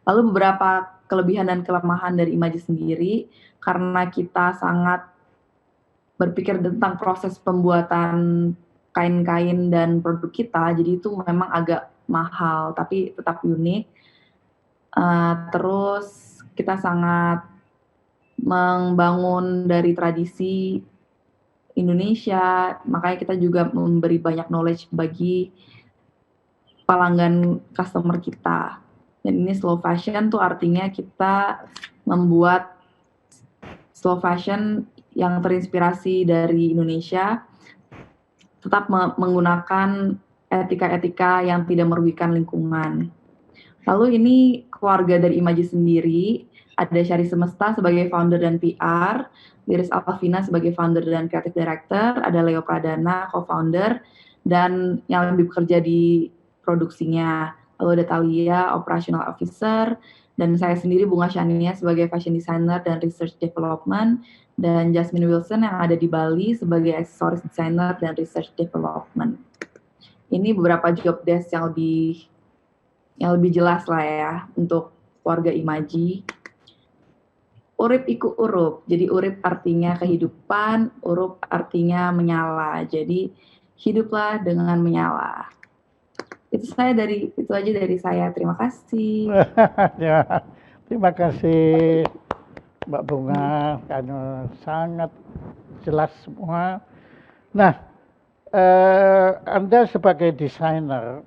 Lalu beberapa kelebihan dan kelemahan dari Imaji sendiri, karena kita sangat berpikir tentang proses pembuatan kain-kain dan produk kita, jadi itu memang agak mahal, tapi tetap unik. Terus kita sangat membangun dari tradisi Indonesia, makanya kita juga memberi banyak knowledge bagi pelanggan customer kita. Dan ini slow fashion tuh artinya kita membuat slow fashion yang terinspirasi dari Indonesia, tetap menggunakan etika-etika yang tidak merugikan lingkungan. Lalu ini keluarga dari Imaji sendiri, ada Syari Semesta sebagai founder dan PR, Liris Alvina sebagai founder dan creative director, ada Leo Pradana co-founder, dan yang lebih bekerja di produksinya. Lalu ada Thalia, operational officer, dan saya sendiri Bunga Shania sebagai fashion designer dan research development, dan Jasmine Wilson yang ada di Bali sebagai aksesoris designer dan research development. Ini beberapa job desk yang lebih jelas lah ya untuk keluarga Imaji. Urip iku urup, jadi urip artinya kehidupan, urup artinya menyala. Jadi hiduplah dengan menyala. Itu aja dari saya. Terima kasih. Ya, terima kasih Mbak Bunga, karena sangat jelas semua. Nah, Anda sebagai desainer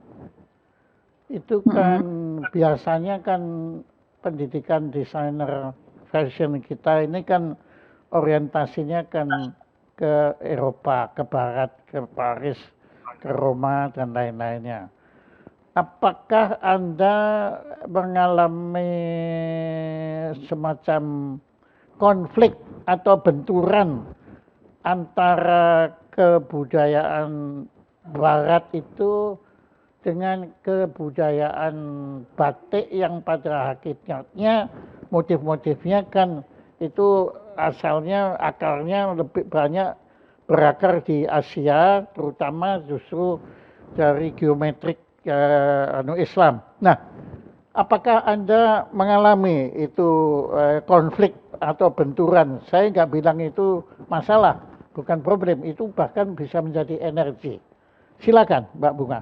itu kan biasanya kan pendidikan desainer fashion kita ini kan orientasinya kan ke Eropa, ke Barat, ke Paris, ke Roma dan lain-lainnya. Apakah Anda mengalami semacam konflik atau benturan antara kebudayaan Barat itu dengan kebudayaan batik yang pada hakikatnya motif-motifnya kan itu akarnya lebih banyak berakar di Asia, terutama justru dari geometrik Islam. Nah, apakah Anda mengalami itu konflik atau benturan? Saya nggak bilang itu masalah, bukan problem, itu bahkan bisa menjadi energi. Silakan Mbak Bunga.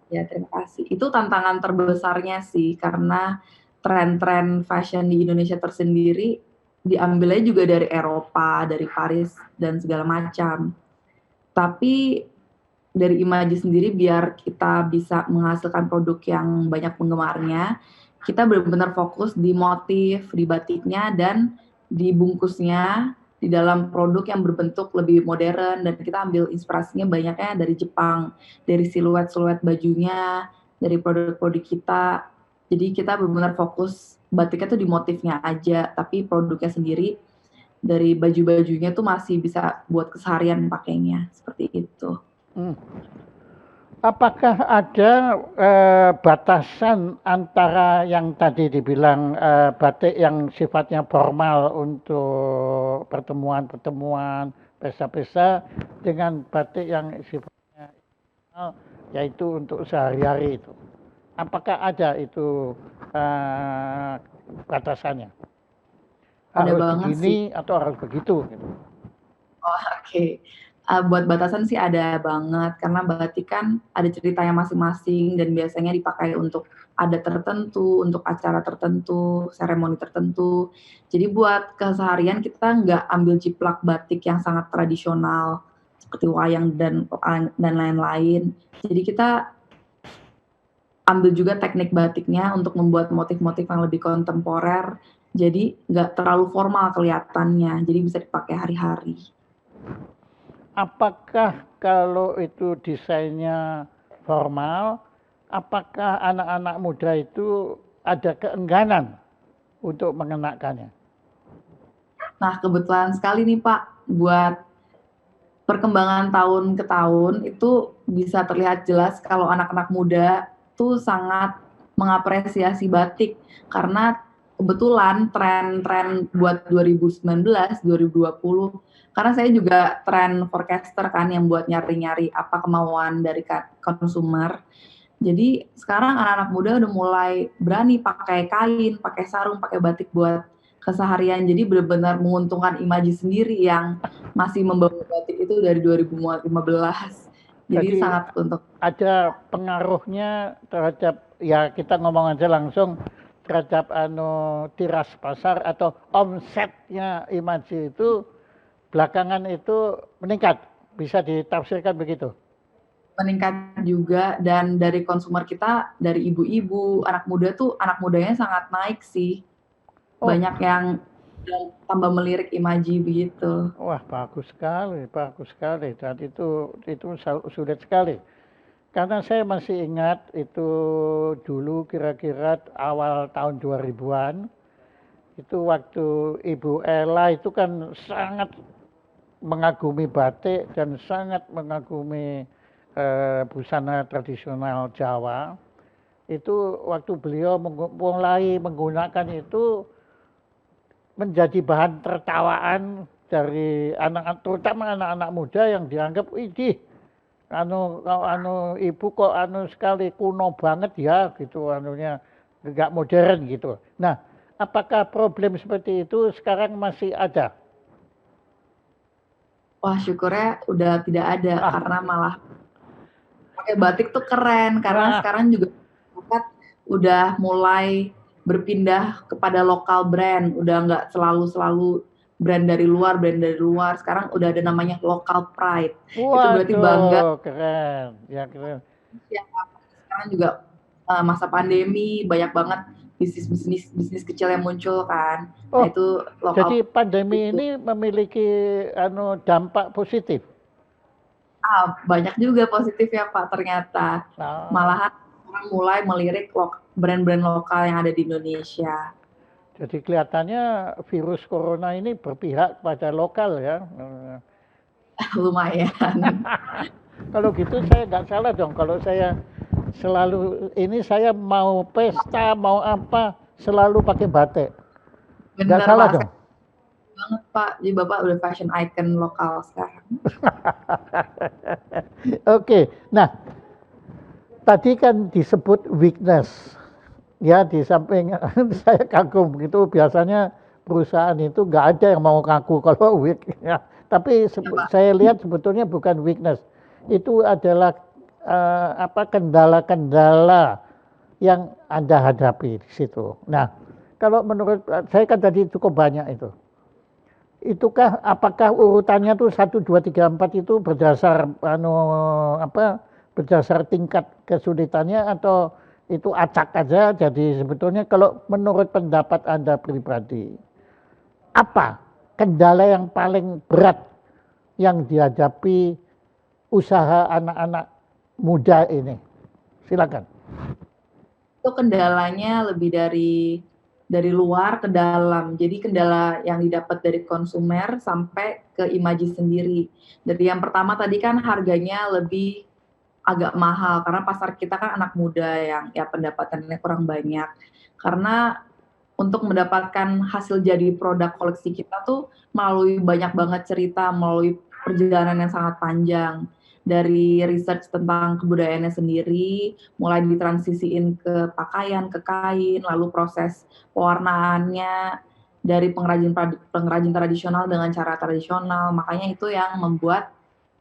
Ya, terima kasih. Itu tantangan terbesarnya sih, karena tren-tren fashion di Indonesia tersendiri diambilnya juga dari Eropa, dari Paris, dan segala macam. Tapi dari Imaji sendiri, biar kita bisa menghasilkan produk yang banyak penggemarnya, kita benar-benar fokus di motif, di batiknya, dan di bungkusnya, di dalam produk yang berbentuk lebih modern, dan kita ambil inspirasinya banyaknya dari Jepang, dari siluet-siluet bajunya, dari produk-produk kita. Jadi kita benar-benar fokus batiknya tuh di motifnya aja, tapi produknya sendiri dari baju-bajunya tuh masih bisa buat keseharian pakainya, seperti itu. Apakah ada batasan antara yang tadi dibilang batik yang sifatnya formal untuk pertemuan-pertemuan, pesta-pesta, dengan batik yang sifatnya informal, yaitu untuk sehari-hari itu? Apakah ada itu batasannya? Ada Harus banget begini sih. atau harus begitu? Gitu. Oh, oke. Buat batasan sih ada banget, karena batik kan ada ceritanya masing-masing dan biasanya dipakai untuk adat tertentu, untuk acara tertentu, seremoni tertentu. Jadi buat keseharian kita nggak ambil jiplak batik yang sangat tradisional seperti wayang dan lain-lain. Jadi kita ambil juga teknik batiknya untuk membuat motif-motif yang lebih kontemporer. Jadi nggak terlalu formal kelihatannya, jadi bisa dipakai hari-hari. Apakah kalau itu desainnya formal, apakah anak-anak muda itu ada keengganan untuk mengenakannya? Nah, kebetulan sekali nih Pak, buat perkembangan tahun ke tahun itu bisa terlihat jelas kalau anak-anak muda tuh sangat mengapresiasi batik, karena kebetulan tren-tren buat 2019, 2020, karena saya juga tren forecaster kan yang buat nyari-nyari apa kemauan dari konsumer. Jadi sekarang anak-anak muda udah mulai berani pakai kain, pakai sarung, pakai batik buat keseharian. Jadi benar-benar menguntungkan Imaji sendiri yang masih membawa batik itu dari 2015. Jadi sangat untuk ada pengaruhnya terhadap, ya kita ngomong aja langsung, terhadap tiras pasar atau omsetnya Imaji itu belakangan itu meningkat, bisa ditafsirkan begitu? meningkat juga, dan dari konsumer kita, dari ibu-ibu, anak muda tuh, anak mudanya sangat naik sih. Banyak yang tambah melirik Imaji begitu. Wah, bagus sekali, bagus sekali. Dan itu sulit sekali. Karena saya masih ingat itu dulu kira-kira awal tahun 2000-an, itu waktu Ibu Ella itu kan sangat mengagumi batik dan sangat mengagumi busana tradisional Jawa. Itu waktu beliau mulai menggunakan itu menjadi bahan tertawaan dari anak-anak, terutama anak-anak muda yang dianggap, idih, ibu kok sekali kuno banget ya, gitu, nggak modern gitu. Nah, apakah problem seperti itu sekarang masih ada? Wah, syukurnya udah tidak ada, karena malah pakai batik tuh keren, karena sekarang juga udah mulai berpindah kepada lokal brand, udah nggak selalu brand dari luar. Sekarang udah ada namanya local pride. Waduh, itu berarti bangga. Keren, ya keren. Ya, sekarang juga masa pandemi banyak banget bisnis kecil yang muncul kan. Oh, nah, itu lokal. Jadi pandemi ini memiliki dampak positif? Banyak juga positif ya Pak, ternyata. Malahan orang mulai melirik brand-brand lokal yang ada di Indonesia. Jadi kelihatannya virus corona ini berpihak pada lokal ya. Lumayan. Kalau gitu saya nggak salah dong kalau saya selalu ini, saya mau pesta mau apa selalu pakai batik. Nggak salah dong. Banget Pak, jadi Bapak udah fashion icon lokal sekarang. Oke, nah tadi kan disebut weakness, ya di samping saya kagum gitu, biasanya perusahaan itu nggak ada yang mau ngaku kalau weak, ya Tapi Ya, Pak. saya lihat sebetulnya bukan weakness, itu adalah kendala-kendala yang Anda hadapi di situ. Nah, kalau menurut saya kan tadi cukup banyak itu. Itukah apakah urutannya tuh 1, 2, 3, 4 itu berdasar berdasar tingkat kesulitannya atau itu acak aja? Jadi sebetulnya kalau menurut pendapat Anda pribadi, apa kendala yang paling berat yang dihadapi usaha anak-anak muda ini? Silakan. Itu kendalanya lebih dari luar ke dalam. Jadi kendala yang didapat dari konsumer sampai ke Imaji sendiri. Dari yang pertama tadi kan harganya lebih agak mahal karena pasar kita kan anak muda yang ya pendapatannya kurang banyak. Karena untuk mendapatkan hasil jadi produk koleksi kita tuh melalui banyak banget cerita, melalui perjalanan yang sangat panjang. Dari research tentang kebudayaannya sendiri, mulai ditransisiin ke pakaian, ke kain, lalu proses pewarnaannya dari pengrajin tradisional dengan cara tradisional. Makanya itu yang membuat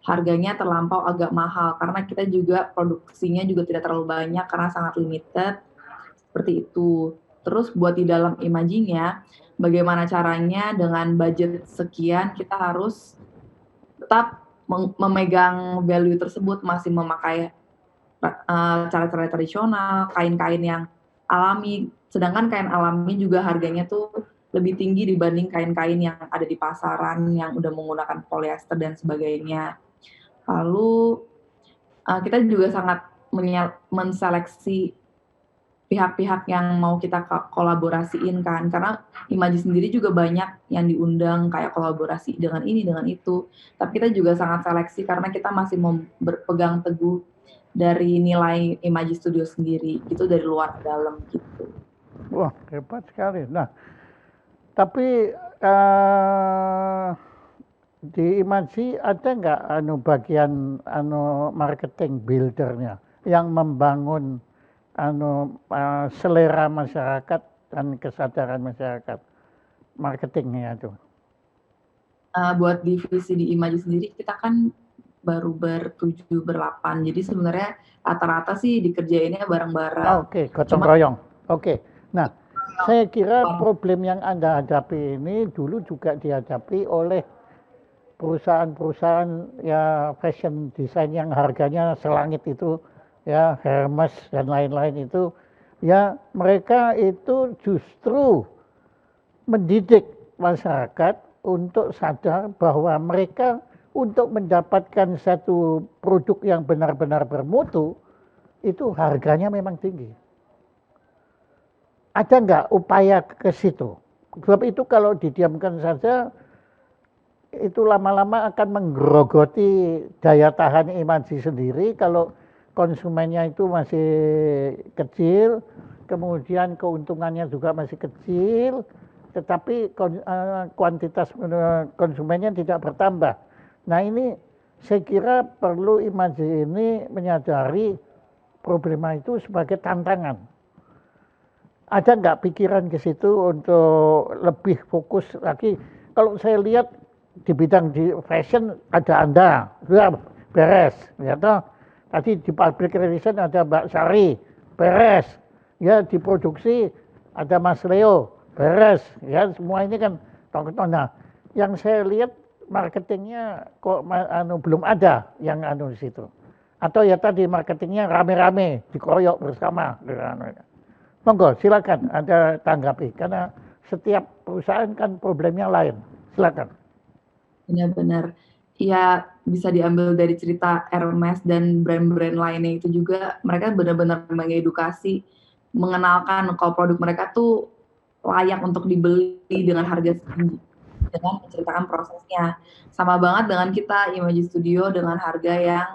harganya terlampau agak mahal karena kita juga produksinya juga tidak terlalu banyak karena sangat limited seperti itu. Terus buat di dalam imajinya, bagaimana caranya dengan budget sekian kita harus tetap memegang value tersebut, masih memakai cara-cara tradisional, kain-kain yang alami. Sedangkan kain alami juga harganya tuh lebih tinggi dibanding kain-kain yang ada di pasaran yang udah menggunakan polyester dan sebagainya. Lalu kita juga sangat menseleksi pihak-pihak yang mau kita kolaborasiin kan, karena Imaji sendiri juga banyak yang diundang kayak kolaborasi dengan ini, dengan itu. Tapi kita juga sangat seleksi karena kita masih berpegang teguh dari nilai Imaji Studio sendiri, itu dari luar ke dalam gitu. Wah, hebat sekali. Nah, tapi di Imaji ada nggak bagian marketing buildernya yang membangun selera masyarakat dan kesadaran masyarakat marketingnya itu? Buat divisi di Imaji sendiri kita kan baru ber-7, 8. Jadi sebenarnya rata-rata sih dikerjainnya bareng-bareng. Oke, gotong royong. Oke. Nah, saya kira problem yang Anda hadapi ini dulu juga dihadapi oleh perusahaan-perusahaan ya fashion design yang harganya selangit itu, ya Hermes dan lain-lain itu, ya mereka itu justru mendidik masyarakat untuk sadar bahwa mereka untuk mendapatkan satu produk yang benar-benar bermutu itu harganya memang tinggi. Ada nggak upaya ke situ? Sebab itu kalau didiamkan saja itu lama-lama akan menggerogoti daya tahan Imaji sendiri kalau konsumennya itu masih kecil, kemudian keuntungannya juga masih kecil, tetapi kuantitas konsumennya tidak bertambah. Nah ini saya kira perlu Imaji ini menyadari problema itu sebagai tantangan. Ada nggak pikiran ke situ untuk lebih fokus lagi? Kalau saya lihat di bidang di fashion ada Anda, sudah beres, ya toh. Tadi di public relation ada Mbak Sari, beres. Ya di produksi ada Mas Leo, beres. Ya semua ini kan tonton. Nah, yang saya lihat marketingnya kok belum ada yang di situ. Atau ya tadi marketingnya rame-rame, dikeroyok bersama. Monggo, silakan Anda tanggapi karena setiap perusahaan kan problemnya lain. Silakan. Benar-benar. Ya bisa diambil dari cerita Hermes dan brand-brand lainnya itu juga mereka benar-benar mengedukasi, mengenalkan kalau produk mereka tuh layak untuk dibeli dengan harga tinggi, dengan menceritakan prosesnya. Sama banget dengan kita Imaji Studio dengan harga yang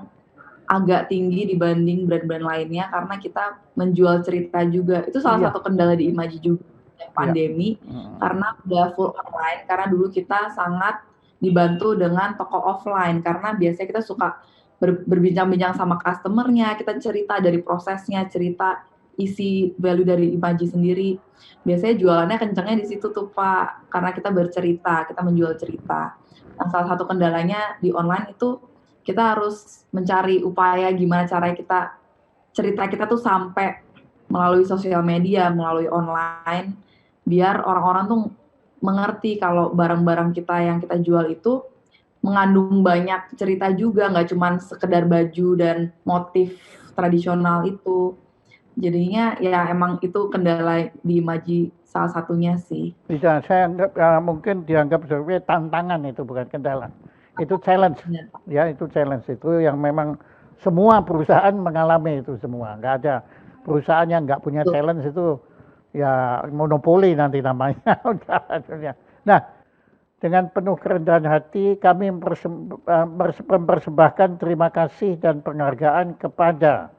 agak tinggi dibanding brand-brand lainnya karena kita menjual cerita juga. Itu salah satu kendala di Imaji juga pandemi karena udah full online karena dulu kita sangat dibantu dengan toko offline karena biasanya kita suka berbincang-bincang sama customernya, kita cerita dari prosesnya, cerita isi value dari Imaji sendiri. Biasanya jualannya kencangnya di situ tuh Pak, karena kita bercerita, kita menjual cerita. Nah, salah satu kendalanya di online itu kita harus mencari upaya gimana caranya cerita kita tuh sampai melalui sosial media, melalui online, biar orang-orang tuh mengerti kalau barang-barang kita yang kita jual itu mengandung banyak cerita juga, nggak cuma sekedar baju dan motif tradisional itu. Jadinya ya emang itu kendala di Imaji salah satunya sih. Tidak, saya anggap mungkin dianggap sebagai tantangan, itu bukan kendala. Itu challenge, Benar, Pak. ya itu challenge itu yang memang semua perusahaan mengalami itu semua. Nggak ada perusahaan yang nggak punya Betul. challenge itu ya monopoli nanti namanya. Nah, dengan penuh kerendahan hati kami mempersembahkan terima kasih dan penghargaan kepada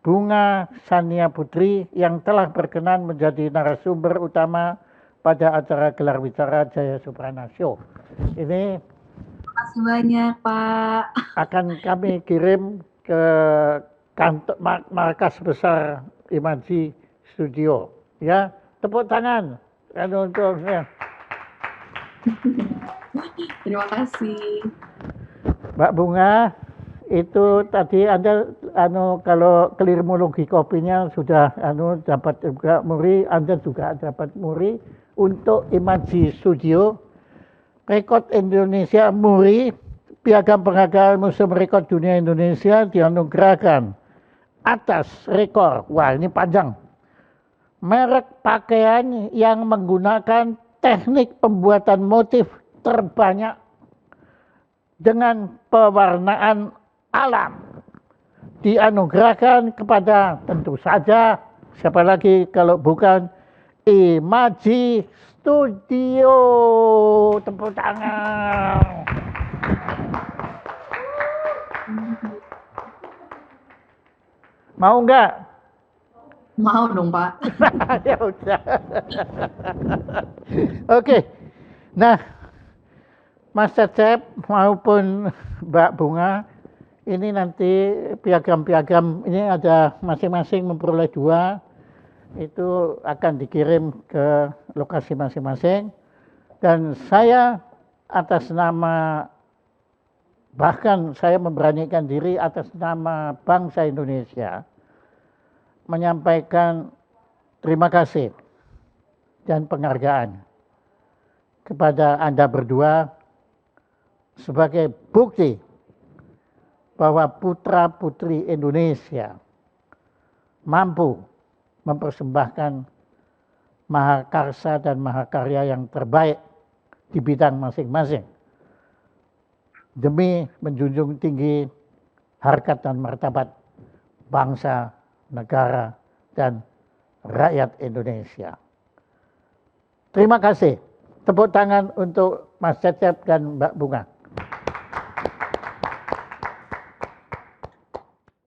Bunga Sania Putri yang telah berkenan menjadi narasumber utama pada acara gelar bicara Jaya Suprana Show. Ini Terima kasih banyak, Pak. akan kami kirim ke kantor markas besar Imaji Studio. Ya, tepuk tangan untuknya. Terima kasih. Mbak Bunga, itu tadi Anda kalau kelirmologi kopinya sudah dapat juga muri, Anda juga dapat muri untuk Imaji Studio. Rekor Indonesia muri, Piagam Penghargaan Museum Rekor Dunia Indonesia dianugerahkan atas rekor. Wah, ini panjang. Merek pakaian yang menggunakan teknik pembuatan motif terbanyak dengan pewarnaan alam dianugerahkan kepada tentu saja siapa lagi kalau bukan Imaji Studio. Tepuk tangan. Mau nggak? Mau dong, Pak. Ya udah. Oke. Nah, Mas Cecep maupun Mbak Bunga, ini nanti piagam-piagam ini ada masing-masing memperoleh 2, itu akan dikirim ke lokasi masing-masing. Dan saya atas nama, bahkan saya memberanikan diri atas nama bangsa Indonesia, menyampaikan terima kasih dan penghargaan kepada Anda berdua sebagai bukti bahwa putra-putri Indonesia mampu mempersembahkan mahakarsa dan mahakarya yang terbaik di bidang masing-masing demi menjunjung tinggi harkat dan martabat bangsa, negara, dan rakyat Indonesia. Terima kasih. Tepuk tangan untuk Mas Cecep dan Mbak Bunga.